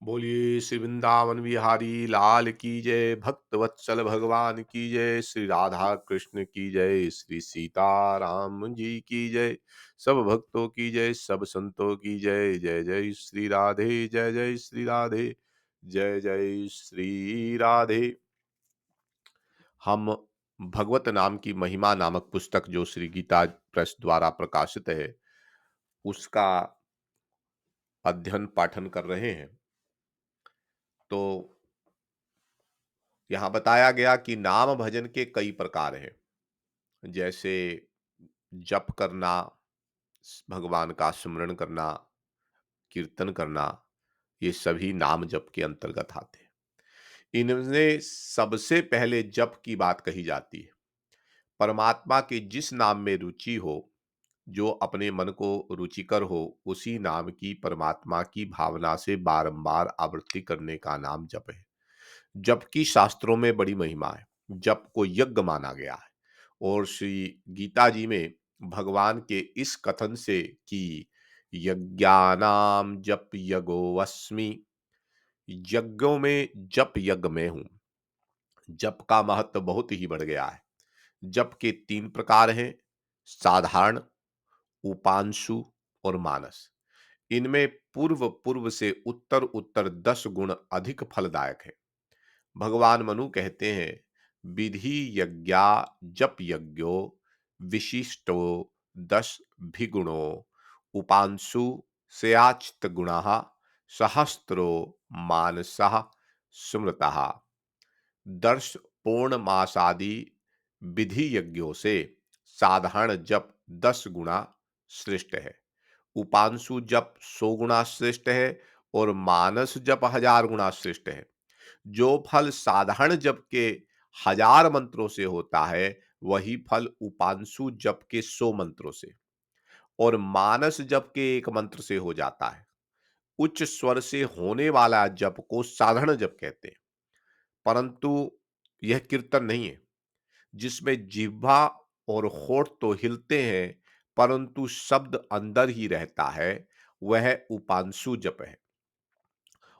बोलिए श्री वृंदावन बिहारी लाल की जय। भक्त वत्सल भगवान की जय। श्री राधा कृष्ण की जय। श्री सीता राम जी की जय। सब भक्तों की जय, सब संतों की जय। जय जय श्री राधे, जय जय श्री राधे, जय जय श्री राधे। हम भगवत नाम की महिमा नामक पुस्तक जो श्री गीता प्रेस द्वारा प्रकाशित है, उसका अध्ययन पाठन कर रहे हैं। तो यहाँ बताया गया कि नाम भजन के कई प्रकार हैं। जैसे जप करना, भगवान का स्मरण करना, कीर्तन करना, ये सभी नाम जप के अंतर्गत आते हैं। इनमें सबसे पहले जप की बात कही जाती है। परमात्मा के जिस नाम में रुचि हो, जो अपने मन को रुचिकर हो, उसी नाम की परमात्मा की भावना से बारंबार आवृत्ति करने का नाम जप है। जप की शास्त्रों में बड़ी महिमा है। जप को यज्ञ माना गया है। और श्री गीता जी में भगवान के इस कथन से कि यज्ञानाम जप यगोऽस्मि, यज्ञों में जप यज्ञ में हूं। जप का महत्व बहुत ही बढ़ गया है। जप के 3 प्रकार हैं: साधारण, उपांशु और मानस। इनमें पूर्व पूर्व से उत्तर उत्तर 10 गुण अधिक फलदायक है। भगवान मनु कहते हैं, विधि यज्ञा जप यज्ञो विशिष्टो 10 भिगुणो उपांशु सयाचित गुणा सहस्त्रो मानसः स्मृतः। दर्श पूर्णमासादि विधि यज्ञों से साधारण जप 10 गुणा श्रेष्ठ है, उपांशु जप 100 गुणा श्रेष्ठ है और मानस जप 1000 गुणा श्रेष्ठ है। जो फल साधारण जप के 1000 मंत्रों से होता है, वही फल उपांशु जप के 100 मंत्रों से और मानस जप के 1 मंत्र से हो जाता है। उच्च स्वर से होने वाला जप को साधारण जप कहते हैं, परंतु यह कीर्तन नहीं है, जिसमें जिह्वा और होठ तो हिलते हैं, परंतु शब्द अंदर ही रहता है, वह उपांशु जप है।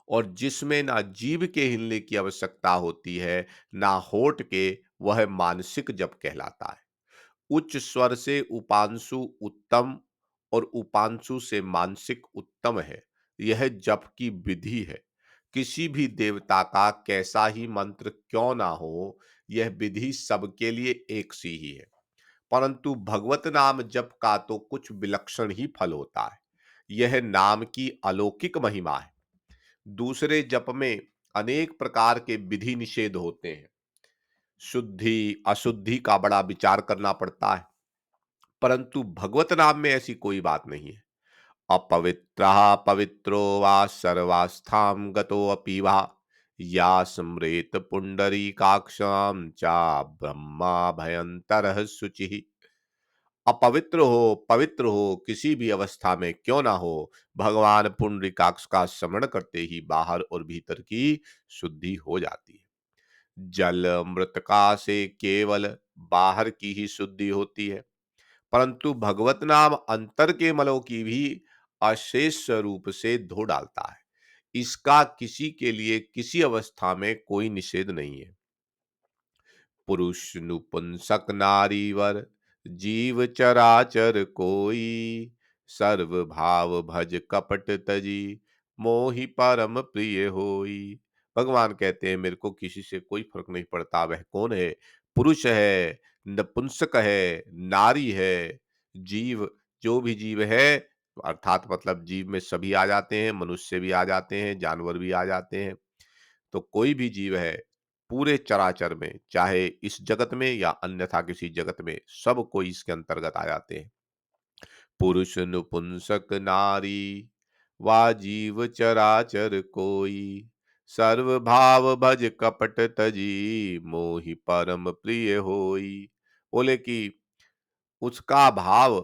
और जिसमें ना जीभ के हिलने की आवश्यकता होती है, ना होठ के, वह मानसिक जप कहलाता है। उच्च स्वर से उपांशु उत्तम और उपांशु से मानसिक उत्तम है। यह जप की विधि है। किसी भी देवता का कैसा ही मंत्र क्यों ना हो, यह विधि सबके लिए एक सी ही है। परंतु भगवत नाम जप का तो कुछ विलक्षण ही फल होता है। यह नाम की अलौकिक महिमा है। दूसरे जप में अनेक प्रकार के विधि निषेध होते हैं। शुद्धि अशुद्धि का बड़ा विचार करना पड़ता है, परंतु भगवत नाम में ऐसी कोई बात नहीं है। अपवित्रः पवित्रो वा सर्वास्थां गतोऽपि वा या स्मरेत पुंडरीकाक्षां चा ब्रह्मा भयंतरः शुचिः। अपवित्र हो, पवित्र हो, किसी भी अवस्था में क्यों ना हो, भगवान पुंडरीकाक्ष का स्मरण करते ही बाहर और भीतर की शुद्धि हो जाती है। जल मृतका से केवल बाहर की ही शुद्धि होती है, परंतु भगवत नाम अंतर के मलों की भी अशेष रूप से धो डालता है। इसका किसी के लिए किसी अवस्था में कोई निषेध नहीं है। पुरुष नुपुंसक नारीवर जीव चराचर कोई, सर्व भाव भज कपट तजी मोहि परम प्रिय होई। भगवान कहते हैं, मेरे को किसी से कोई फर्क नहीं पड़ता वह कौन है। पुरुष है, नपुंसक है, नारी है, जीव, जो भी जीव है, अर्थात मतलब जीव में सभी आ जाते हैं, मनुष्य भी आ जाते हैं, जानवर भी आ जाते हैं। तो कोई भी जीव है, पूरे चराचर में, चाहे इस जगत में या अन्यथा किसी जगत में, सब कोई इसके अंतर्गत आ जाते हैं। पुरुष नुपुंसक नारी वा जीव चराचर कोई, सर्व भाव भज कपट तजी मोहि परम प्रिय होई। बोले कि उसका भाव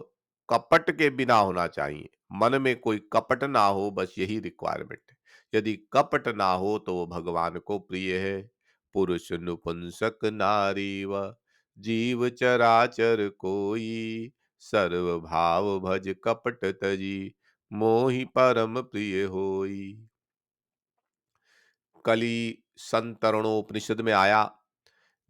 कपट के बिना होना चाहिए। मन में कोई कपट ना हो, बस यही रिक्वायरमेंट है। यदि कपट ना हो तो वो भगवान को प्रिय है। पुरुष नुपुंसक नारी व जीव चराचर कोई, सर्व भाव भज कपट तजी मोहि परम प्रिय होई। कली संतरणोपनिषद में आया।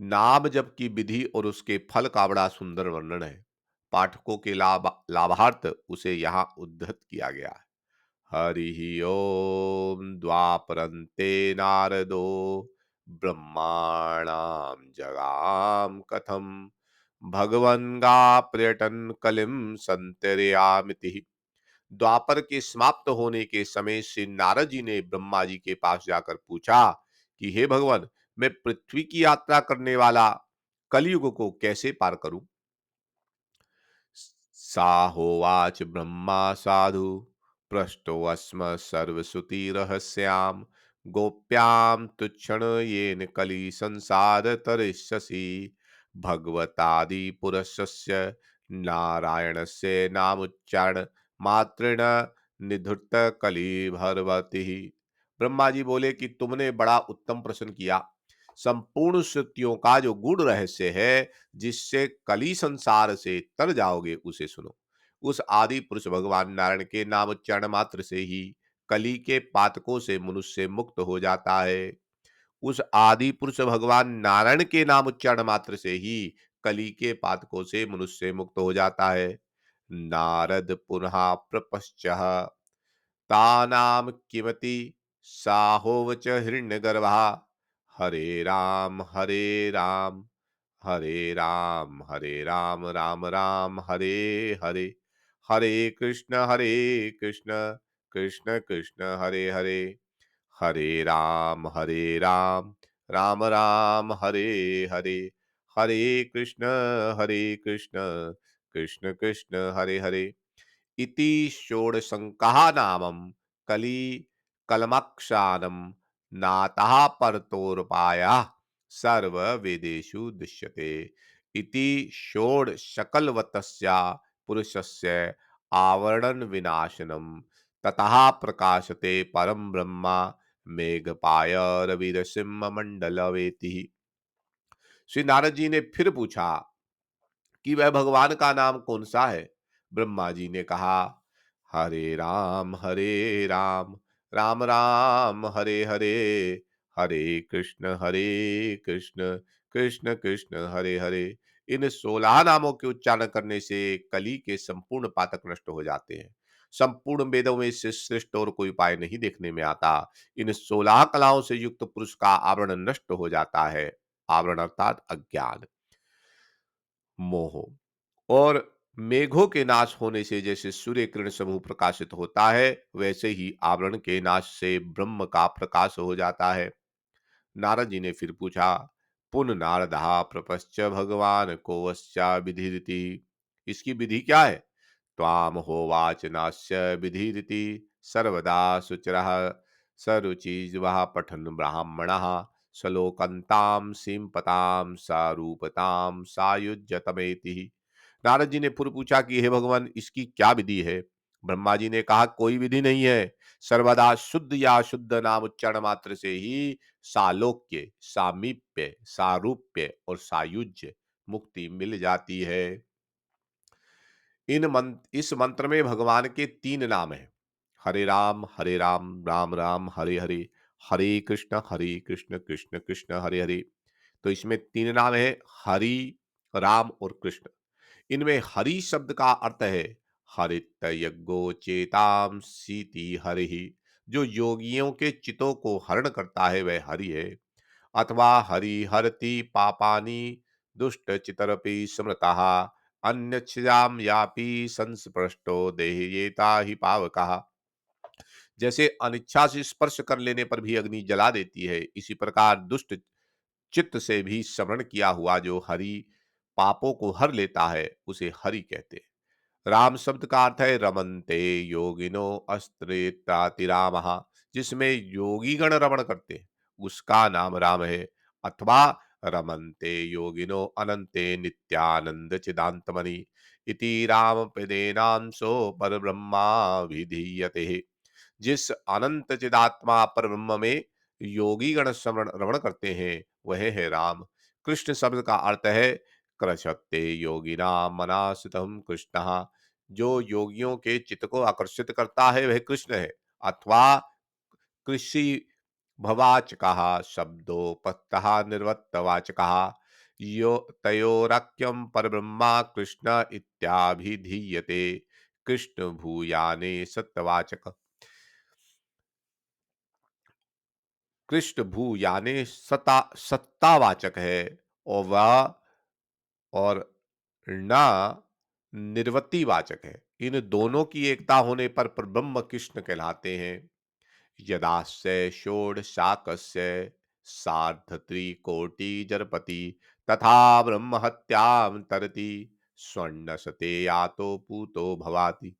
नाम जप की विधि और उसके फल का बड़ा सुंदर वर्णन है। पाठकों के लाभार्थ उसे यहाँ उद्धृत किया गया है। हरि ओम द्वापरन्ते नारदो ब्रह्माणाम जगाम कथम भगवन् गा पर्यटन कलिम संतर्यामिति। द्वापर के समाप्त होने के समय से नारद जी ने ब्रह्मा जी के पास जाकर पूछा कि हे भगवान, मैं पृथ्वी की यात्रा करने वाला कलयुग को कैसे पार करूं। सा होवाच ब्रह्मा साधु पृष्टोऽस्म सर्वश्रुतिरहस्याम् गोप्यां तुच्छ्रण येन कलि संसार तरिष्यसि भगवतादि पुरुषस्य नारायणस्य नामोच्चारण मात्रेण निधृत कलि भरवती। ब्रह्मा जी बोले कि तुमने बड़ा उत्तम प्रश्न किया। संपूर्ण श्रुतियों का जो गूढ़ रहस्य है, जिससे कली संसार से तर जाओगे, उसे सुनो। उस आदि पुरुष भगवान नारायण के नाम उच्चारण मात्र से ही कली के पातकों से मनुष्य मुक्त हो जाता है। उस आदि पुरुष भगवान नारायण के नाम उच्चारण मात्र से ही कली के पातकों से मनुष्य मुक्त हो जाता है। नारद पुनः प्रपश्च तानाम किमति साहोवच हिरण्यगर्भः हरे राम हरे राम हरे राम हरे राम राम राम हरे हरे हरे कृष्ण कृष्ण कृष्ण हरे हरे हरे राम राम राम हरे हरे हरे कृष्ण कृष्ण कृष्ण हरे हरे इति षोडशंकः नामं कली कलमक्षानं नातः परतोरुपायः सर्ववेदेषु दृश्यते इति षोडशकलवतस्य पुरुषस्य आवरण विनाशनम ततः प्रकाशते परम ब्रह्मा मेघपाय रविरसिम्ह मंडलवेति। श्री नारद जी ने फिर पूछा कि वह भगवान का नाम कौन सा है। ब्रह्मा जी ने कहा, हरे राम राम राम हरे हरे हरे कृष्ण कृष्ण कृष्ण हरे हरे। इन 16 नामों के उच्चारण करने से कली के संपूर्ण पातक नष्ट हो जाते हैं। संपूर्ण वेदों में इससे श्रेष्ठ और कोई उपाय नहीं देखने में आता। इन 16 कलाओं से युक्त पुरुष का आवरण नष्ट हो जाता है। आवरण अर्थात अज्ञान, मोह। और मेघों के नाश होने से जैसे सूर्य किरण समूह प्रकाशित होता है, वैसे ही आवरण के नाश से ब्रह्म का प्रकाश हो जाता है। नारद जी ने फिर पूछा, पुन नारदः प्रपश्च भगवान को वश्चा विधिरिति। इसकी विधि क्या है। त्वाम होवाच नास्य विधिरिति सर्वदा शुचिरः सरुचिर्वः पठन् ब्राह्मणः श्लोकन्तां सीमपतां सारूपतां सायुज्यतमेति। नारद जी ने फिर पूछा कि हे भगवान, इसकी क्या विधि है। ब्रह्मा जी ने कहा, कोई विधि नहीं है। सर्वदा शुद्ध या शुद्ध नाम उच्चारण मात्र से ही सालोक्य, सामीप्य, सारूप्य और सायुज्य मुक्ति मिल जाती है। इस मंत्र में भगवान के 3 नाम हैं। हरे राम राम राम हरे हरे हरे कृष्ण कृष्ण कृष्ण हरे हरे। तो इसमें 3 नाम है, हरि, राम और कृष्ण। इनमें हरि शब्द का अर्थ है हरित यज्ञो चेताम सीति हरि। जो योगियों के चितों को हरण करता है वह हरि है। अथवा हरि हरति पापानि दुष्ट चितरपि स्मृतः अन्यच्छ्याम यापि संस्पृष्टो देह्येता ही पावकः। जैसे अनिच्छा से स्पर्श कर लेने पर भी अग्नि जला देती है, इसी प्रकार दुष्ट चित्त से भी स्मरण किया हुआ जो हरि पापों को हर लेता है, उसे हरि कहते हैं। राम शब्द का अर्थ है रमन्ते योगिनो अस्त्रेतातिरामः। जिसमें योगी गण रमण करते हैं, उसका नाम राम है। अथवा रमन्ते योगिनो अनंते नित्यानंद चिदांतमणि इति राम पदेनांसो पर ब्रह्मा विधीयते। जिस अनंत चिदात्मा पर ब्रह्म में योगी गण श्रवण रमण करते हैं, वह है राम। कृष्ण शब्द का अर्थ है कृषत्ते योगिना मनासितम कृष्ण। जो योगियों के चित्त को आकर्षित करता है वह कृष्ण है। अथवा कृषि भवाचकः शब्दोपस्थः निर्वृत्तवाचकः यो तयोरक्यं परब्रह्मा कृष्ण इत्याभिधीयते। कृष्ण भूयाने सत्यवाचक। कृष्ण भू यानी सत्तावाचक है, और वह और ना निर्वृत्तिवाचक है। इन दोनों की एकता होने पर परब्रह्म कृष्ण कहलाते हैं। यदास्य षोडशाकस्य सार्धत्रिकोटि जरपति तथा ब्रह्म हत्यां तरति स्वर्णशते यातो पूतो भवाति।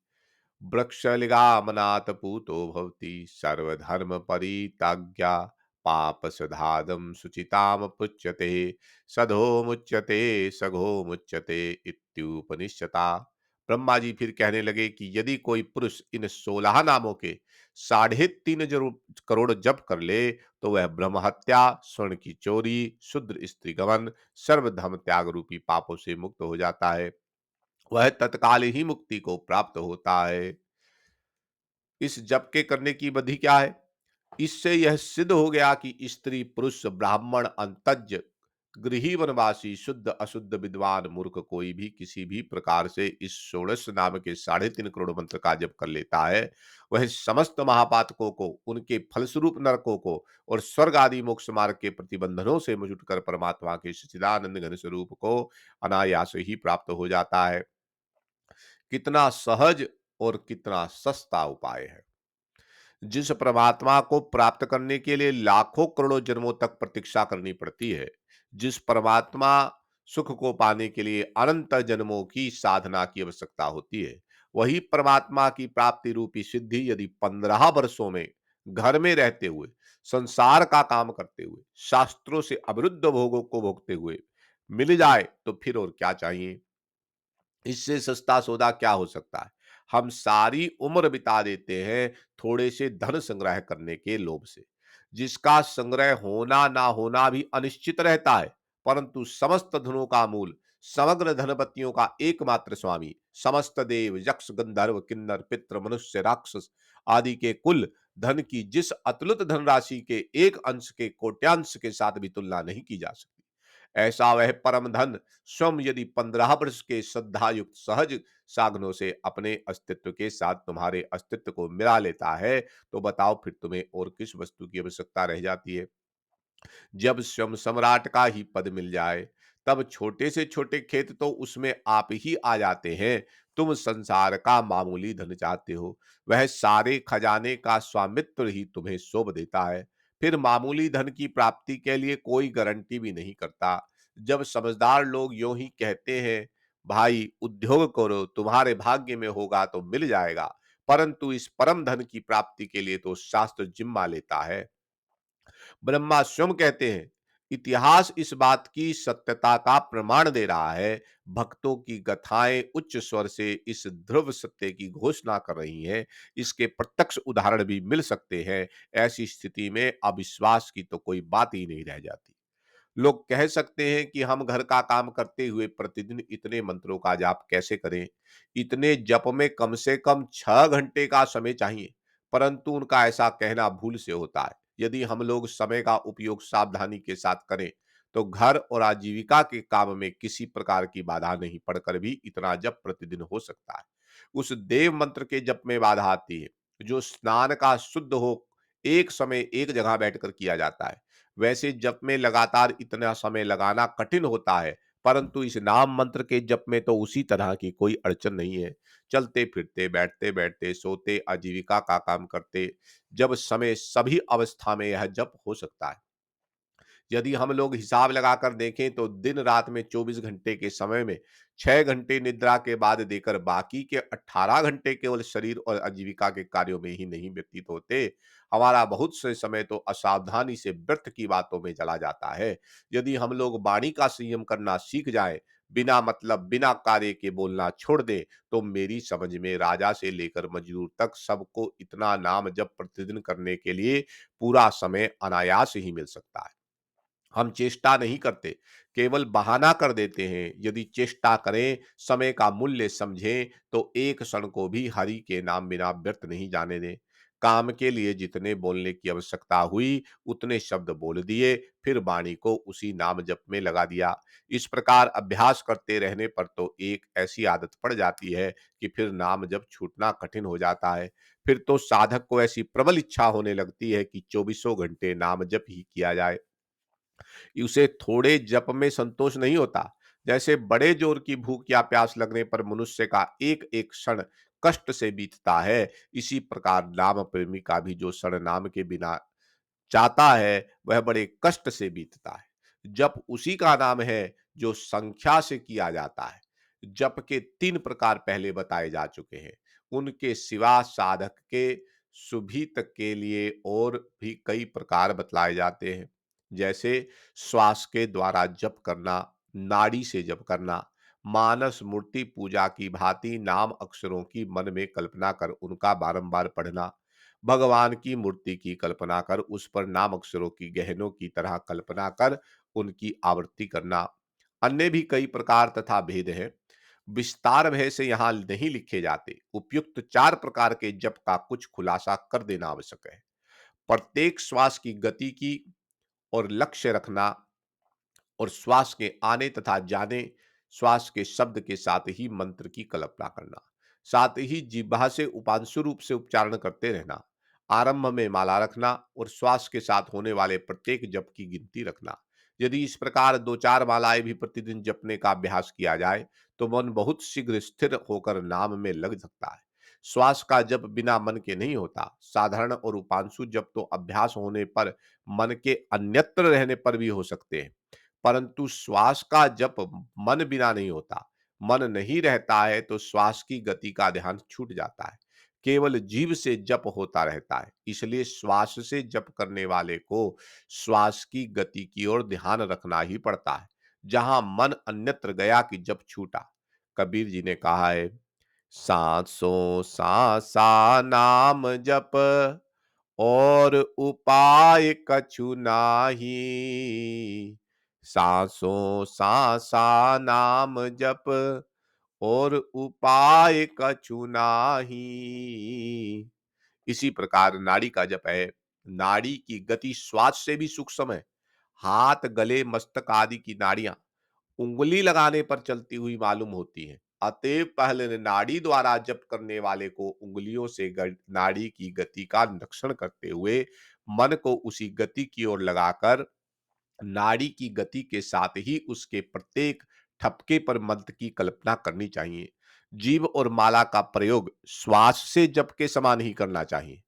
वृक्षलिगामनाथ पूतो भवति सर्वधर्म परित्याज्ञा पाप सधादम शुचिताम पुच्यते सधो मुच्यते सघो मुच्यते इत्युपनिषता। ब्रह्मा जी फिर कहने लगे कि यदि कोई पुरुष इन 16 नामों के 3.5 करोड़ जप कर ले तो वह ब्रह्म हत्या, स्वर्ण की चोरी, शुद्र स्त्री गमन, सर्वधर्म त्याग रूपी पापों से मुक्त हो जाता है। वह तत्काल ही मुक्ति को प्राप्त होता है। इस जप के करने की विधि क्या है? इससे यह सिद्ध हो गया कि स्त्री, पुरुष, ब्राह्मण, अंतज, गृही, वनवासी, शुद्ध, अशुद्ध, विद्वान, मूर्ख कोई भी किसी भी प्रकार से इस षोडश नाम के 3.5 करोड़ मंत्र का जप कर लेता है, वह समस्त महापातकों को, उनके फलस्वरूप नरकों को और स्वर्ग आदि मोक्ष मार्ग के प्रतिबंधनों से मुझ कर परमात्मा के सच्चिदानंद घन स्वरूप को अनायास ही प्राप्त हो जाता है। कितना सहज और कितना सस्ता उपाय है। जिस परमात्मा को प्राप्त करने के लिए लाखों करोड़ों जन्मों तक प्रतीक्षा करनी पड़ती है, जिस परमात्मा सुख को पाने के लिए अनंत जन्मों की साधना की आवश्यकता होती है, वही परमात्मा की प्राप्ति रूपी सिद्धि यदि 15 वर्षों में घर में रहते हुए, संसार का काम करते हुए, शास्त्रों से अविरुद्ध भोगों को भोगते हुए मिल जाए तो फिर और क्या चाहिए। इससे सस्ता सौदा क्या हो सकता है। हम सारी उम्र बिता देते हैं थोड़े से धन संग्रह करने के लोभ से, जिसका संग्रह होना ना होना भी अनिश्चित रहता है। परंतु समस्त धनों का मूल, समग्र धनपतियों का एकमात्र स्वामी, समस्त देव, यक्ष, गंधर्व, किन्नर, पितृ, मनुष्य, राक्षस आदि के कुल धन की जिस अतुलित धनराशि के एक अंश के कोट्यांश के साथ भी तुलना नहीं की जा सकती, ऐसा वह परम धन स्वयं यदि 15 वर्ष के श्रद्धा युक्त सहज साधनों से अपने अस्तित्व के साथ तुम्हारे अस्तित्व को मिला लेता है, तो बताओ फिर तुम्हें और किस वस्तु की आवश्यकता रह जाती है। जब स्वयं सम्राट का ही पद मिल जाए, तब छोटे से छोटे खेत तो उसमें आप ही आ जाते हैं। तुम संसार का मामूली धन चाहते हो, वह सारे खजाने का स्वामित्व ही तुम्हें सौंप देता है। फिर मामूली धन की प्राप्ति के लिए कोई गारंटी भी नहीं करता। जब समझदार लोग यूं ही कहते हैं, भाई उद्योग करो, तुम्हारे भाग्य में होगा तो मिल जाएगा, परंतु इस परम धन की प्राप्ति के लिए तो शास्त्र जिम्मा लेता है। ब्रह्मा स्वयं कहते हैं, इतिहास इस बात की सत्यता का प्रमाण दे रहा है। भक्तों की गाथाएं उच्च स्वर से इस ध्रुव सत्य की घोषणा कर रही हैं। इसके प्रत्यक्ष उदाहरण भी मिल सकते हैं। ऐसी स्थिति में अविश्वास की तो कोई बात ही नहीं रह जाती। लोग कह सकते हैं कि हम घर का काम करते हुए प्रतिदिन इतने मंत्रों का जाप कैसे करें। इतने जप में कम से कम 6 घंटे का समय चाहिए, परंतु उनका ऐसा कहना भूल से होता है। यदि हम लोग समय का उपयोग सावधानी के साथ करें तो घर और आजीविका के काम में किसी प्रकार की बाधा नहीं पड़कर भी इतना जप प्रतिदिन हो सकता है। उस देव मंत्र के जप में बाधा आती है जो स्नान का शुद्ध हो, एक समय एक जगह बैठकर किया जाता है। वैसे जप में लगातार इतना समय लगाना कठिन होता है, परंतु इस नाम मंत्र के जप में तो उसी तरह की कोई अड़चन नहीं है। चलते फिरते, बैठते बैठते, सोते, आजीविका का काम करते, जब समय सभी अवस्था में यह जप हो सकता है। यदि हम लोग हिसाब लगाकर देखें तो दिन रात में 24 घंटे के समय में 6 घंटे निद्रा के बाद देकर बाकी के 18 घंटे केवल शरीर और आजीविका के कार्यों में ही नहीं व्यतीत होते। हमारा बहुत से समय तो असावधानी से व्यर्थ की बातों में चला जाता है। यदि हम लोग वाणी का संयम करना सीख जाएं, बिना मतलब बिना कार्य के बोलना छोड़ दें, तो मेरी समझ में राजा से लेकर मजदूर तक सबको इतना नाम जप प्रतिदिन करने के लिए पूरा समय अनायास ही मिल सकता है। हम चेष्टा नहीं करते, केवल बहाना कर देते हैं। यदि चेष्टा करें, समय का मूल्य समझें, तो एक क्षण को भी हरि के नाम बिना व्यर्थ नहीं जाने दें। काम के लिए जितने बोलने की आवश्यकता हुई उतने शब्द बोल दिए, फिर वाणी को उसी नाम जप में लगा दिया। इस प्रकार अभ्यास करते रहने पर तो एक ऐसी आदत पड़ जाती है कि फिर नाम जप छूटना कठिन हो जाता है। फिर तो साधक को ऐसी प्रबल इच्छा होने लगती है कि चौबीसों घंटे नाम जप ही किया जाए। उसे थोड़े जप में संतोष नहीं होता। जैसे बड़े जोर की भूख या प्यास लगने पर मनुष्य का एक एक क्षण कष्ट से बीतता है, इसी प्रकार नाम प्रेमी का भी जो क्षण नाम के बिना चाहता है वह बड़े कष्ट से बीतता है। जप उसी का नाम है जो संख्या से किया जाता है। जप के 3 प्रकार पहले बताए जा चुके हैं। उनके सिवा साधक के सुभित के लिए और भी कई प्रकार बतलाए जाते हैं। जैसे श्वास के द्वारा जप करना, नाड़ी से जप करना, मानस मूर्ति पूजा की भांति नाम अक्षरों की मन में कल्पना कर उनका बारंबार पढ़ना, भगवान की मूर्ति की कल्पना कर उस पर नाम अक्षरों की गहनों की तरह कल्पना कर उनकी आवृत्ति करना। अन्य भी कई प्रकार तथा भेद हैं, विस्तार भय से यहाँ नहीं लिखे जाते। उपयुक्त 4 प्रकार के जप का कुछ खुलासा कर देना आवश्यक है। प्रत्येक श्वास की गति की और लक्ष्य रखना और श्वास के आने तथा जाने, श्वास के शब्द के साथ ही मंत्र की कल्पना करना, साथ ही जिह्वा से उपांशु रूप से उच्चारण करते रहना, आरंभ में माला रखना और श्वास के साथ होने वाले प्रत्येक जप की गिनती रखना। यदि इस प्रकार 2-4 मालाएं भी प्रतिदिन जपने का अभ्यास किया जाए तो मन बहुत शीघ्र स्थिर होकर नाम में लग सकता है। श्वास का जप बिना मन के नहीं होता। साधारण और उपांशु जप तो अभ्यास होने पर मन के अन्यत्र रहने पर भी हो सकते हैं, परंतु श्वास का जप मन बिना नहीं होता। मन नहीं रहता है तो श्वास की गति का ध्यान छूट जाता है। केवल जीभ से जप होता रहता है। इसलिए श्वास से जप करने वाले को श्वास की गति की ओर ध्यान रखना ही पड़ता है। जहां मन अन्यत्र गया कि जप छूटा। कबीर जी ने कहा है, सांसों सांसा नाम जप और उपाय कछु नाही। सांसों सांसा नाम जप और उपाय कछु नाही। इसी प्रकार नाड़ी का जप है। नाड़ी की गति श्वास से भी सूक्ष्म है। हाथ, गले, मस्तक आदि की नाड़ियां उंगली लगाने पर चलती हुई मालूम होती हैं। अतएव पहले नाड़ी द्वारा जप करने वाले को उंगलियों से नाड़ी की गति का निरीक्षण करते हुए मन को उसी गति की ओर लगाकर नाड़ी की गति के साथ ही उसके प्रत्येक ठपके पर मंत्र की कल्पना करनी चाहिए। जीभ और माला का प्रयोग श्वास से जप के समान ही करना चाहिए।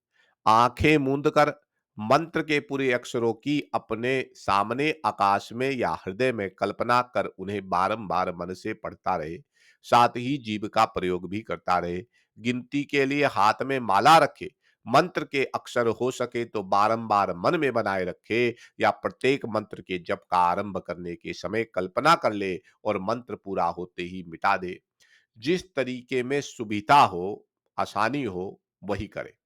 आंखें मूंद कर मंत्र के पूरे अक्षरों की अपने सामने आकाश में या हृदय में कल्पना कर उन्हें बारंबार मन से पढ़ता रहे। साथ ही जीभ का प्रयोग भी करता रहे। गिनती के लिए हाथ में माला रखे, मंत्र के अक्षर हो सके तो बारंबार मन में बनाए रखे या प्रत्येक मंत्र के जप का आरंभ करने के समय कल्पना कर ले और मंत्र पूरा होते ही मिटा दे। जिस तरीके में सुविधा हो, आसानी हो, वही करे।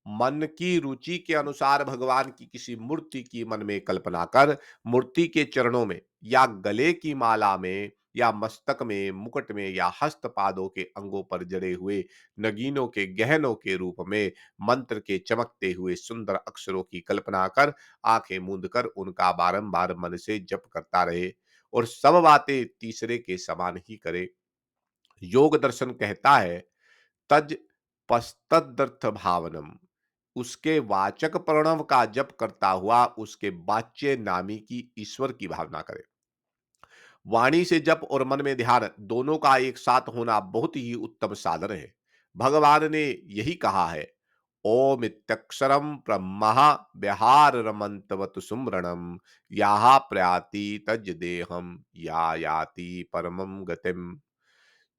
मन की रुचि के अनुसार भगवान की किसी मूर्ति की मन में कल्पना कर मूर्ति के चरणों में या गले की माला में या मस्तक में, मुकुट में या हस्त पादों के अंगों पर जड़े हुए नगीनों के गहनों के रूप में मंत्र के चमकते हुए सुंदर अक्षरों की कल्पना कर आंखें मूंद कर उनका बारंबार मन से जप करता रहे और सब बातें तीसरे के समान ही करे। योग दर्शन कहता है, तज पस्तदर्थ भावनम, उसके वाचक प्रणव का जप करता हुआ उसके वाच्य नामी की ईश्वर की भावना करे। वाणी से जप और मन में ध्यान दोनों का एक साथ होना बहुत ही उत्तम साधन है। भगवान ने यही कहा है, ओम इत्यक्षरम ब्रह्मा विहार रमंतवत सुमरणम याहा प्रयाति तज देहम या याति परमम गतिम।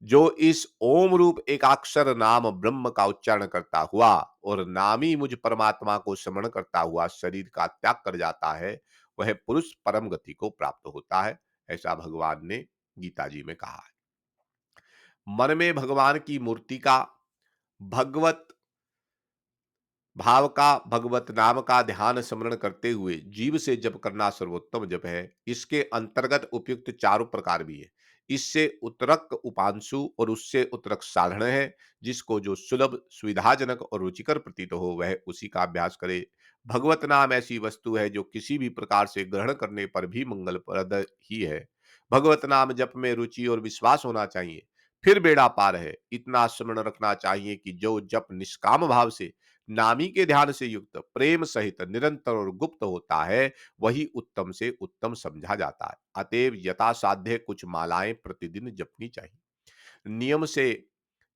जो इस ओम रूप एकाक्षर नाम ब्रह्म का उच्चारण करता हुआ और नामी मुझ परमात्मा को स्मरण करता हुआ शरीर का त्याग कर जाता है, वह पुरुष परम गति को प्राप्त होता है। ऐसा भगवान ने गीता जी में कहा है। मन में भगवान की मूर्ति का, भगवत भाव का, भगवत नाम का ध्यान स्मरण करते हुए जीव से जप करना सर्वोत्तम जप है। इसके अंतर्गत उपयुक्त चारों प्रकार भी है। इससे उत्तरक उपांशु और उससे उत्तरक साधारण है। जिसको जो सुलभ, सुविधाजनक और रुचिकर प्रतीत हो, वह उसी का अभ्यास करे। भगवत नाम ऐसी वस्तु है जो किसी भी प्रकार से ग्रहण करने पर भी मंगलप्रद ही है। भगवत नाम जप में रुचि और विश्वास होना चाहिए, फिर बेड़ा पार है। इतना स्मरण रखना चाहिए कि जो जप निष्काम भाव से, नामी के ध्यान से युक्त, प्रेम सहित निरंतर और गुप्त होता है, वही उत्तम से उत्तम समझा जाता है। अतएव यथासाध्य कुछ मालाएं प्रतिदिन जपनी चाहिए। नियम से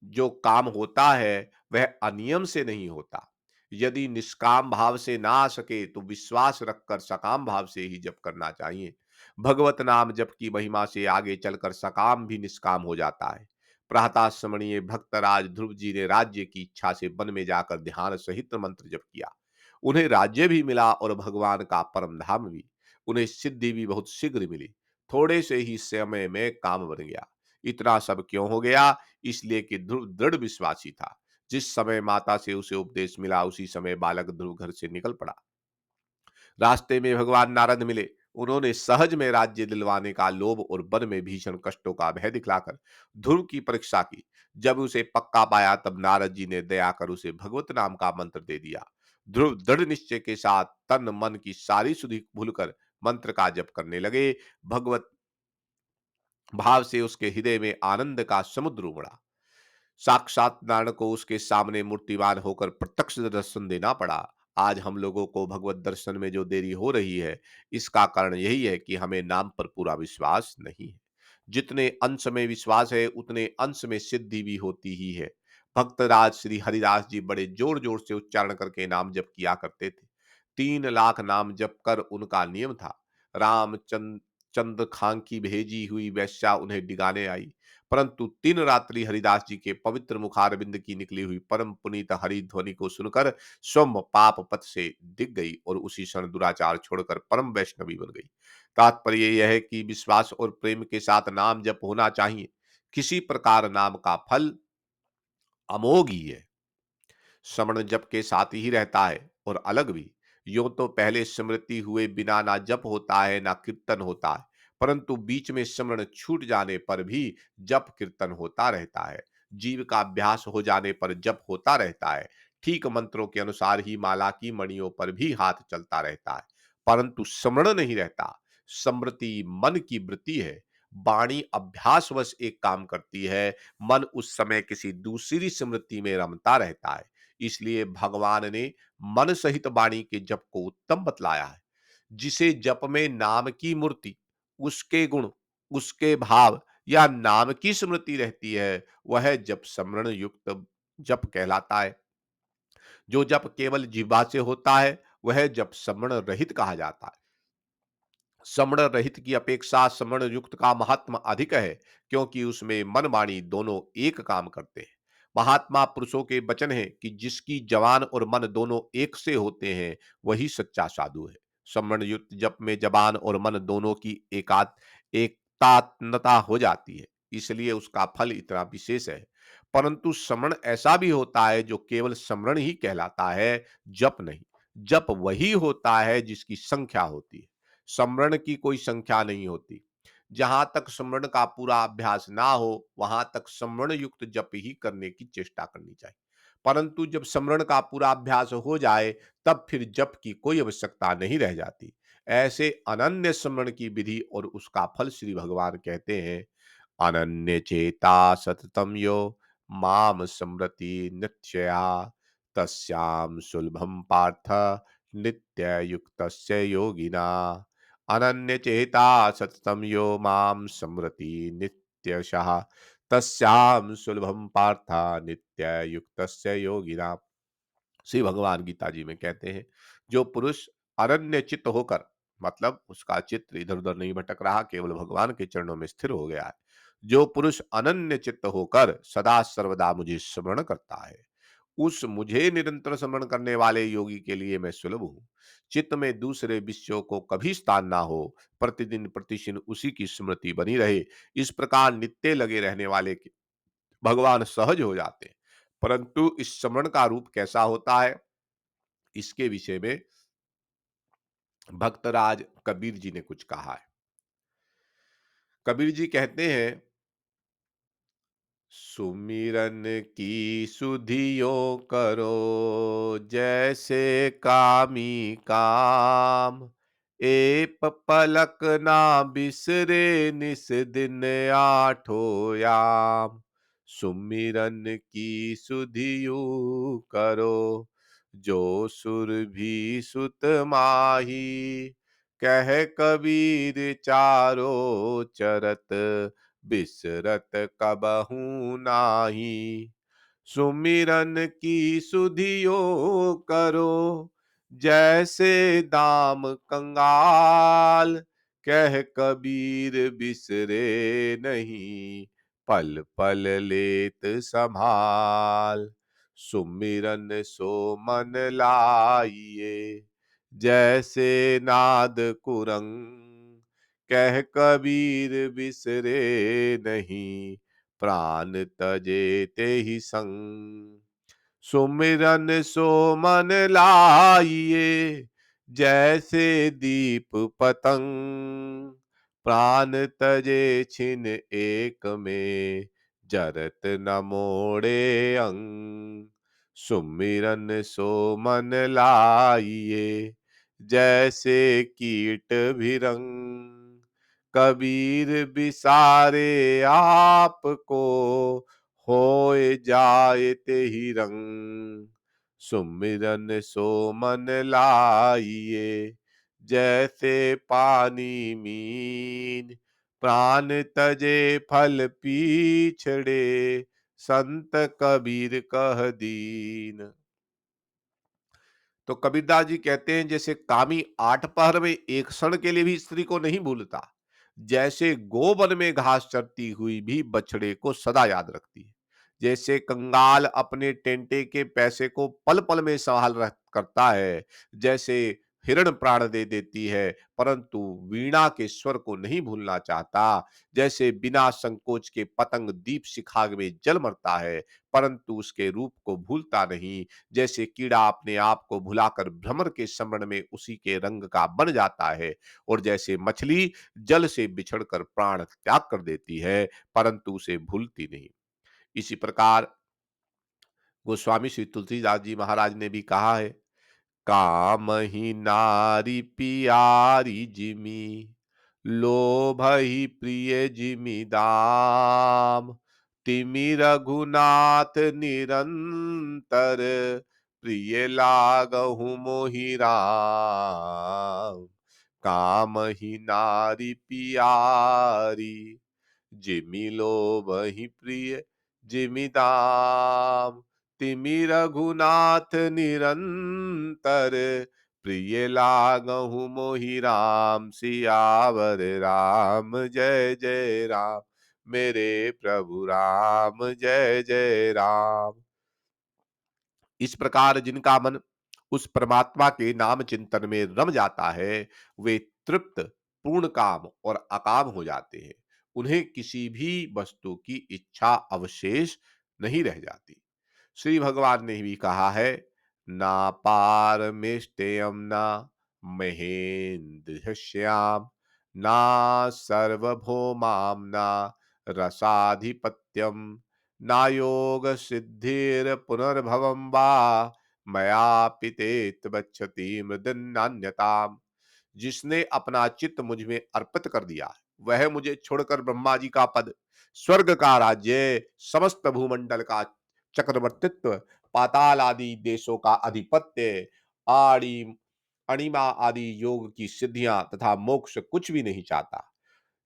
जो काम होता है, वह अनियम से नहीं होता। यदि निष्काम भाव से ना आ सके तो विश्वास रखकर सकाम भाव से ही जप करना चाहिए। भगवत नाम जप की महिमा से आगे चलकर सकाम भी निष्काम हो जाता है। प्रातः स्मरणीय भक्तराज ध्रुव जी ने राज्य की इच्छा से वन में जाकर ध्यान सहित मंत्र जप किया। उन्हें राज्य भी मिला और भगवान का परम धाम भी। उन्हें सिद्धि भी बहुत शीघ्र मिली। थोड़े से ही समय में काम बन गया। इतना सब क्यों हो गया? इसलिए कि ध्रुव दृढ़ विश्वासी था। जिस समय माता से उसे उपदेश मिला, उसी समय बालक ध्रुव घर से निकल पड़ा। रास्ते में भगवान नारद मिले। उन्होंने सहज में राज्य दिलवाने का लोभ और वन में भीषण कष्टों का भय दिखलाकर ध्रुव की परीक्षा की। जब उसे पक्का पाया, तब नारद जी ने दया कर उसे भगवत नाम का मंत्र दे दिया। ध्रुव दृढ़ निश्चय के साथ तन मन की सारी सुधि भूलकर मंत्र का जप करने लगे। भगवत भाव से उसके हृदय में आनंद का समुद्र उमड़ा। साक्षात नारायण को उसके सामने मूर्तिमान होकर प्रत्यक्ष दर्शन देना पड़ा। आज हम लोगों को भगवत दर्शन में जो देरी हो रही है, इसका कारण यही है कि हमें नाम पर पूरा विश्वास नहीं है। जितने अंश में विश्वास है, उतने अंश में सिद्धि भी होती ही है। भक्तराज श्री हरिदास जी बड़े जोर जोर से उच्चारण करके नाम जप किया करते थे। 3 लाख नाम जप कर उनका नियम था। रामचंद्र चंद्र खां की भेजी हुई वैश्या उन्हें डिगाने आई, परंतु 3 रात्रि हरिदास जी के पवित्र मुखारबिंद की निकली हुई परम पुनीत हरि ध्वनि को सुनकर स्वयं पाप पथ से दिख गई और उसी क्षण दुराचार छोड़कर परम वैष्णवी बन गई। तात्पर्य यह है कि विश्वास और प्रेम के साथ नाम जप होना चाहिए। किसी प्रकार नाम का फल अमोघ ही है। श्रवण जप के साथ ही रहता है और अलग भी। यूं तो पहले स्मृति हुए बिना ना जप होता है ना कीर्तन होता है, परंतु बीच में स्मरण छूट जाने पर भी जप कीर्तन होता रहता है। जीव का अभ्यास हो जाने पर जप होता रहता है। ठीक मंत्रों के अनुसार ही माला की मणियों पर भी हाथ चलता रहता है, परंतु स्मरण नहीं रहता। स्मृति मन की वृत्ति है। वाणी अभ्यासवश एक काम करती है। मन उस समय किसी दूसरी स्मृति में रमता रहता है। इसलिए भगवान ने मन सहित वाणी के जप को उत्तम बतलाया है। जिसे जप में नाम की मूर्ति, उसके गुण, उसके भाव या नाम की स्मृति रहती है, वह जप स्मरण युक्त जप कहलाता है। जो जप केवल जिह्वा से होता है, वह जप स्मरण रहित कहा जाता है। श्रवण रहित की अपेक्षा श्रवण युक्त का महात्म अधिक है, क्योंकि उसमें मन वाणी दोनों एक काम करते हैं। महात्मा पुरुषों के वचन है कि जिसकी जवान और मन दोनों एक से होते हैं, वही सच्चा साधु है। श्रवण युक्त जप में जबान और मन दोनों की एकतात्मता हो जाती है, इसलिए उसका फल इतना विशेष है। परंतु श्रवण ऐसा भी होता है जो केवल स्मरण ही कहलाता है, जप नहीं। जप वही होता है जिसकी संख्या होती है। स्मरण की कोई संख्या नहीं होती। जहां तक स्मरण का पूरा अभ्यास ना हो, वहां तक स्मरण युक्त जप ही करने की चेष्टा करनी चाहिए। परंतु जब स्मरण का पूरा अभ्यास हो जाए, तब फिर जप की कोई आवश्यकता नहीं रह जाती। ऐसे अनन्य स्मरण की विधि और उसका फल श्री भगवान कहते हैं, अनन्य चेता सततम यो माम स्मृति नित्यया तस्याम सुलभम पार्थ नित्य युक्तस्य योगिना। अनन्य चेता सततम यो माम स्मृति नित्यशः तस्याम सुलभम पार्थ नित्य युक्तस्य योगिना। श्री भगवान गीता जी में कहते हैं, जो पुरुष अनन्य चित्त होकर, मतलब उसका चित्त इधर उधर नहीं भटक रहा, केवल भगवान के चरणों में स्थिर हो गया है, जो पुरुष अनन्य चित्त होकर सदा सर्वदा मुझे स्मरण करता है, उस मुझे निरंतर स्मरण करने वाले योगी के लिए मैं सुलभ हूँ। चित्त में दूसरे विषयों को कभी स्थान ना हो, प्रतिदिन प्रतिदिन उसी की स्मृति बनी रहे। इस प्रकार नित्य लगे रहने वाले भगवान सहज हो जाते हैं। परंतु इस स्मरण का रूप कैसा होता है, इसके विषय में भक्तराज कबीर जी ने कुछ कहा है। कबीर जी कहते हैं, सुमिरन की सुधियों करो जैसे कामी काम, पलक ना बिसरे निस दिन आठो याम। सुमिरन की सुधियों करो जो सुर भी सुत माही, कह कबीर चारो चरत बिसरत कबहू नाही। सुमिरन की सुधियो करो जैसे दाम कंगाल, कह कबीर बिसरे नहीं पल पल लेत संभाल। सुमिरन सो मन लाइए जैसे नाद कुरंग, कह कबीर बिसरे नहीं प्राण तजे ते ही संग। सुमिरन सो मन लाइए जैसे दीप पतंग, प्राण तजे छिन एक में जरत न मोड़े अंग। सुमिरन सो मन लाइए जैसे कीट भिरंग, कबीर बिसारे आपको होए जाए ते ही रंग। सुमिरन सो मन लाइए जैसे पानी मीन, प्राण तजे फल पीछड़े संत कबीर कह दीन। तो कबीरदास जी कहते हैं, जैसे कामी आठ पहर में एक क्षण के लिए भी स्त्री को नहीं भूलता, जैसे गोवन में घास चरती हुई भी बछड़े को सदा याद रखती है। जैसे कंगाल अपने टेंटे के पैसे को पल पल में संभाल करता है, जैसे हिरण प्राण दे देती है परंतु वीणा के स्वर को नहीं भूलना चाहता, जैसे बिना संकोच के पतंग दीप शिखा में जल मरता है परंतु उसके रूप को भूलता नहीं, जैसे कीड़ा अपने आप को भुलाकर भ्रमर के समरण में उसी के रंग का बन जाता है, और जैसे मछली जल से बिछड़कर प्राण त्याग कर देती है परंतु उसे भूलती नहीं। इसी प्रकार गोस्वामी श्री तुलसीदास जी महाराज ने भी कहा है, काम ही नारी पियारी जिमी, लोभ ही प्रिय जिमी दाम। तिमि रघुनाथ निरंतर, प्रिय लागहु मोहि राम। काम ही नारी पियारी, जिमि लोभ ही प्रिय जिमि दाम। तिमि रघुनाथ निरंतर, प्रिय लागहु मोहि राम। सियावर राम जय जय राम, मेरे प्रभु राम जय जय राम। इस प्रकार जिनका मन उस परमात्मा के नाम चिंतन में रम जाता है, वे तृप्त, पूर्ण काम और अकाम हो जाते हैं। उन्हें किसी भी वस्तु की इच्छा अवशेष नहीं रह जाती। श्री भगवान ने भी कहा है, ना पार मेष्टेयम ना महेन्द्र श्याम, ना सर्वभौमाम ना रसाधिपत्यम, ना योग सिद्धिर पुनर्भवम वा मया पितेत बच्छति मृदन्नान्यताम। जिसने अपना चित्त मुझ में अर्पित कर दिया वह मुझे छोड़कर ब्रह्मा जी का पद, स्वर्ग का राज्य, समस्त भूमंडल का चक्रवर्तित्व, पाताल आदि देशों का आधिपत्य, आड़ी अणिमा आदि योग की सिद्धियां तथा मोक्ष कुछ भी नहीं चाहता।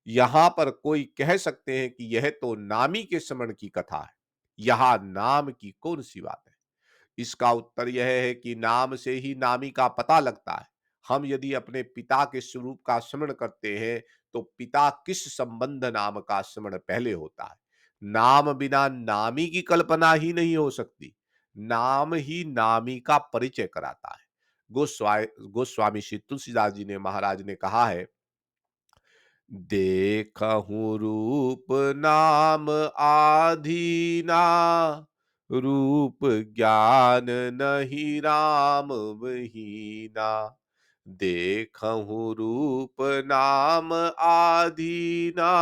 यहां पर कोई कह सकते हैं कि यह तो नामी के स्मरण की कथा है, यहां नाम की कौन सी बात है? इसका उत्तर यह है कि नाम से ही नामी का पता लगता है। हम यदि अपने पिता के स्वरूप का स्मरण करते हैं तो पिता किस संबंध नाम का स्मरण पहले होता है। नाम बिना नामी की कल्पना ही नहीं हो सकती। नाम ही नामी का परिचय कराता है। गोस्वामी श्री तुलसीदास जी ने महाराज ने कहा है, देखहु रूप नाम आधीना, रूप ज्ञान नहीं राम वहीना। देखहु रूप नाम आधीना,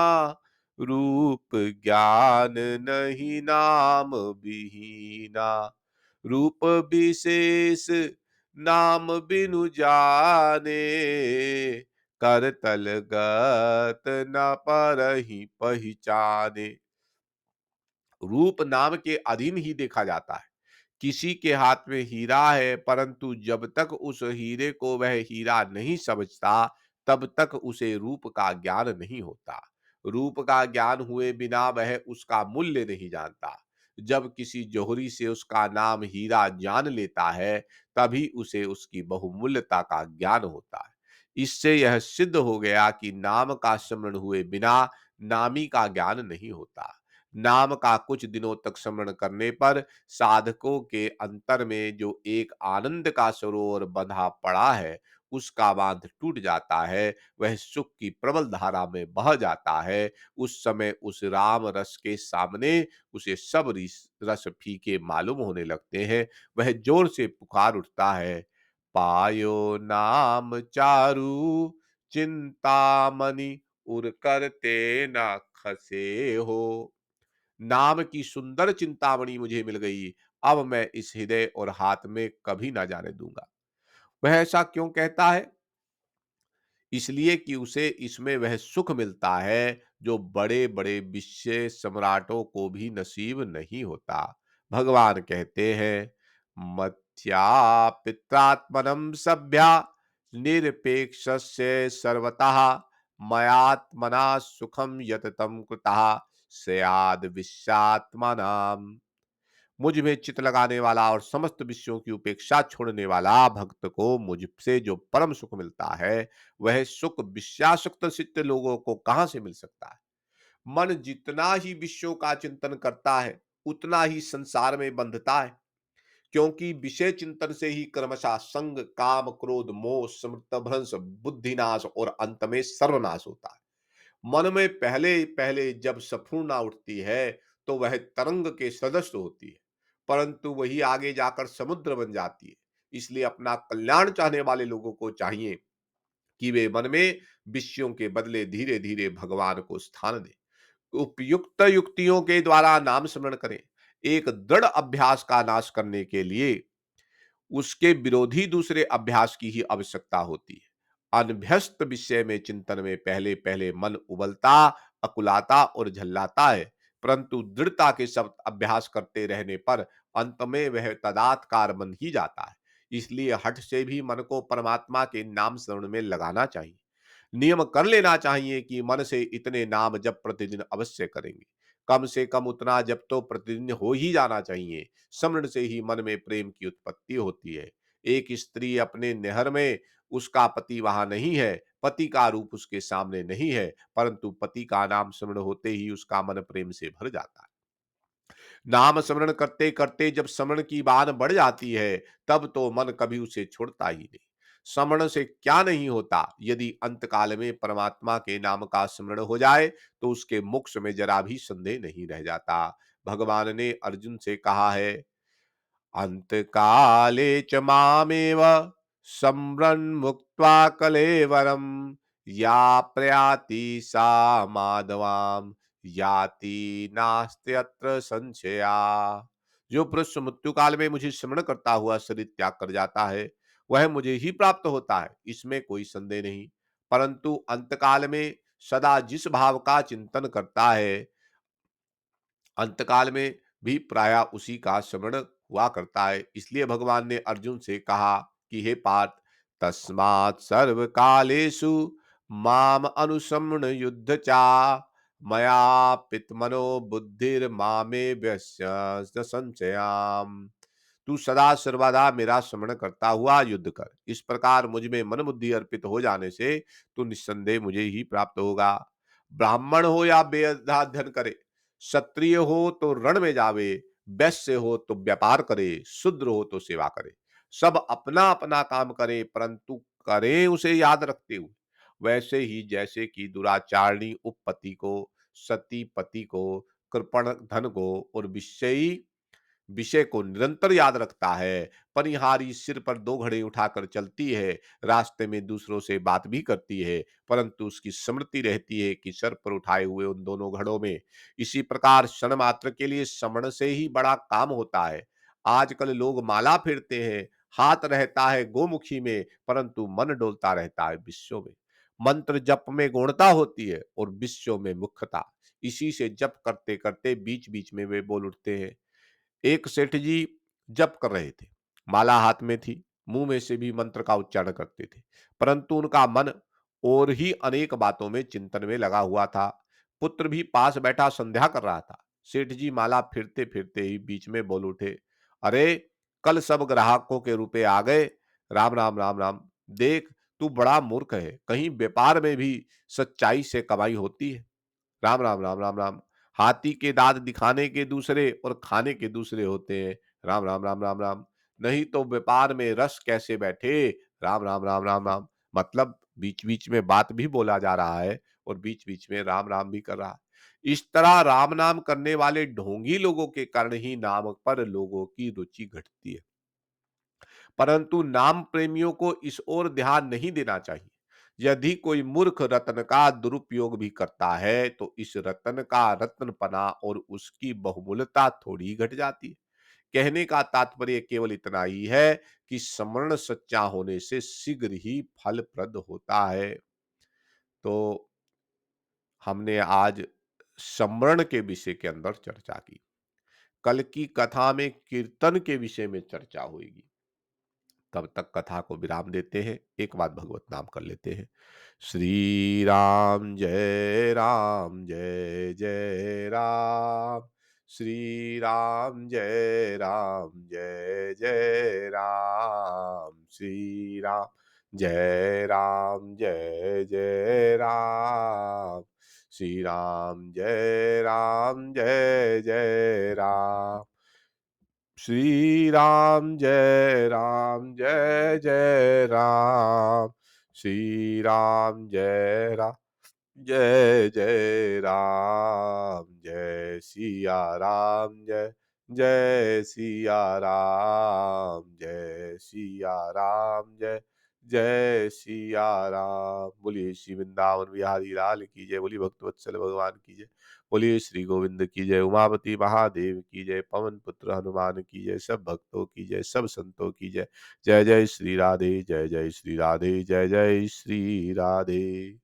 रूप ज्ञान नहीं नाम विहीना। रूप विशेष नाम बिनु जाने, करतल गत न परहि पहचाने। रूप नाम के अधीन ही देखा जाता है। किसी के हाथ में हीरा है, परंतु जब तक उस हीरे को वह हीरा नहीं समझता, तब तक उसे रूप का ज्ञान नहीं होता। रूप का ज्ञान हुए बिना वह उसका मूल्य नहीं जानता। जब किसी जौहरी से उसका नाम हीरा जान लेता है, तभी उसे उसकी बहुमूल्यता का ज्ञान होता है। इससे यह सिद्ध हो गया कि नाम का स्मरण हुए बिना नामी का ज्ञान नहीं होता। नाम का कुछ दिनों तक स्मरण करने पर साधकों के अंतर में जो एक आनंद का सरोवर बंधा पड़ा है, उसका बांध टूट जाता है। वह सुख की प्रबल धारा में बह जाता है। उस समय उस राम रस के सामने उसे सब रस फीके मालूम होने लगते हैं। वह जोर से पुकार उठता है, पायो नाम चारु चिंतामणि, उर करते न खसे हो। नाम की सुंदर चिंतामणि मुझे मिल गई, अब मैं इस हृदय और हाथ में कभी ना जाने दूंगा। वह ऐसा क्यों कहता है? इसलिए कि उसे इसमें वह सुख मिलता है जो बड़े बड़े विश्व सम्राटों को भी नसीब नहीं होता। भगवान कहते हैं, मत्या पित्रात्मनम सभ्या निरपेक्ष सर्वतः, मयात्मना सुखम यततम कृतः स्याद विश्वात्मनाम। मुझ में चित लगाने वाला और समस्त विषयों की उपेक्षा छोड़ने वाला भक्त को मुझसे जो परम सुख मिलता है, वह सुख विषयासक्त चित्त लोगों को कहां से मिल सकता है? मन जितना ही विषयों का चिंतन करता है, उतना ही संसार में बंधता है। क्योंकि विषय चिंतन से ही क्रमशः संग, काम, क्रोध, मोह, समृद्धभ्रंश, बुद्धिनाश और अंत में सर्वनाश होता है। मन में पहले पहले जब स्फूर्णा उठती है, तो वह तरंग के सदृश होती है, परंतु वही आगे जाकर समुद्र बन जाती है। इसलिए अपना कल्याण चाहने वाले लोगों को चाहिए कि वे मन में विषयों के बदले धीरे धीरे भगवान को स्थान दें। उपयुक्त युक्तियों के द्वारा नाम स्मरण करें। एक दृढ़ अभ्यास का नाश करने के लिए उसके विरोधी दूसरे अभ्यास की ही आवश्यकता होती है। अनभ्यस्त विषय में चिंतन में पहले पहले मन उबलता, अकुलाता और झल्लाता है, परंतु दृढ़ता के शब्द अभ्यास करते रहने पर अंत में वह तदात्कार बन ही जाता है। इसलिए हठ से भी मन को परमात्मा के नाम स्मरण में लगाना चाहिए। नियम कर लेना चाहिए कि मन से इतने नाम जप प्रतिदिन अवश्य करेंगे। कम से कम उतना जप तो प्रतिदिन हो ही जाना चाहिए। स्मरण से ही मन में प्रेम की उत्पत्ति होती है। एक स्त्री अपने नहर में, उसका पति वहां नहीं है, पति का रूप उसके सामने नहीं है, परंतु पति का नाम स्मरण होते ही उसका मन प्रेम से भर जाता है। नाम स्मरण करते करते जब स्मरण की बात बढ़ जाती है, तब तो मन कभी उसे छोड़ता ही नहीं। स्मरण से क्या नहीं होता? यदि अंतकाल में परमात्मा के नाम का स्मरण हो जाए, तो उसके मोक्ष में जरा भी संदेह नहीं रह जाता। भगवान ने अर्जुन से कहा है, अंतकाले च मामेव स्मरन् मुक्त्वा कलेवरम, या प्रयाति सा माधवाम याति नास्त्यत्र संशया। जो पुरुष मृत्यु काल में मुझे स्मरण करता हुआ शरीर त्याग कर जाता है, वह मुझे ही प्राप्त होता है, इसमें कोई संदेह नहीं। परंतु अंतकाल में सदा जिस भाव का चिंतन करता है, अंतकाल में भी प्रायः उसी का स्मरण हुआ करता है। इसलिए भगवान ने अर्जुन से कहा कि हे पार्थ, तस्मात् सर्व कालेषु माम अनुसमण युद्ध चा, मया पितमनो बुद्धिर मामे व्यस्य संशयाम। तू सदा सर्वदा मेरा स्मरण करता हुआ युद्ध कर। इस प्रकार मुझ में मन बुद्धि अर्पित हो जाने से तू निस्संदेह मुझे ही प्राप्त होगा। ब्राह्मण हो या बेअध्ययन करे, क्षत्रिय हो तो रण में जावे, वैश्य हो तो व्यापार करे, शूद्र हो तो सेवा करे। सब अपना अपना काम करे, परंतु करें उसे याद रखते हुए। वैसे ही जैसे कि दुराचारणी उपपति को, सती पति को, कृपण धन को और विषयी विषय को निरंतर याद रखता है, पनिहारी सिर पर 2 घड़े उठाकर चलती है, रास्ते में दूसरों से बात भी करती है, परंतु उसकी स्मृति रहती है कि सर पर उठाए हुए उन दोनों घड़ों में। इसी प्रकार क्षण मात्र के लिए श्रवण से ही बड़ा काम होता है। आजकल लोग माला फेरते हैं, हाथ रहता है गोमुखी में, परंतु मन डोलता रहता है विश्व में। मंत्र जप में गौणता होती है और विश्व में मुख्यता। इसी से जप करते-करते बीच-बीच में वे बोल उठते हैं। एक सेठ जी जप कर रहे थे। माला हाथ में थी, मुँह में से भी मंत्र का उच्चारण करते थे, परंतु उनका मन और ही अनेक बातों में चिंतन में लगा हुआ था। पुत्र भी पास बैठा संध्या कर रहा था। सेठ जी माला फिरते-फिरते ही बीच में बोल उठे, "अरे! कल सब ग्राहकों के रुपए आ गए। राम, राम, राम, राम। देख, तू बड़ा मूर्ख है। कहीं व्यापार में भी सच्चाई से कमाई होती है। राम, राम, राम, राम, राम। हाथी के दाँत दिखाने के दूसरे और खाने के दूसरे होते हैं। राम, राम, राम, राम, राम। नहीं तो व्यापार में रस कैसे बैठे? राम, राम, राम, राम, राम। मतलब बीच-बीच में बात भी बोला जा रहा है और बीच-बीच में राम, राम भी कर रहा है। इस तरह राम नाम करने वाले ढोंगी लोगों के कारण ही नाम पर लोगों की रुचि घटती है। परंतु नाम प्रेमियों को इस ओर ध्यान नहीं देना चाहिए। यदि कोई मूर्ख रत्न का दुरुपयोग भी करता है, तो इस रत्न का रत्नपना और उसकी बहुमूल्यता थोड़ी घट जाती है। कहने का तात्पर्य केवल इतना ही है कि स्मरण सच्चा होने से शीघ्र ही फलप्रद होता है। तो हमने आज स्मरण के विषय के अंदर चर्चा की। कल की कथा में कीर्तन के विषय में चर्चा होगी। तब तक कथा को विराम देते हैं। एक बार भगवत नाम कर लेते हैं। श्री राम जय जय राम। श्री राम जय जय राम। श्री राम जय जय राम। श्री राम जय जय राम। जय जय राम। श्री राम जय जय राम। जय सिया राम जय सिया राम। जय सिया राम जय सिया राम। बोलिए श्री वृंदावन बिहारी लाल की जय। बोलिए भक्तवत्सल भगवान की जय। बोलिए श्री गोविंद की जय। उमापति महादेव की जय। पवन पुत्र हनुमान की जय। सब भक्तों की जय। सब संतों की जय। जय जय श्री राधे। जय जय श्री राधे। जय जय श्री राधे।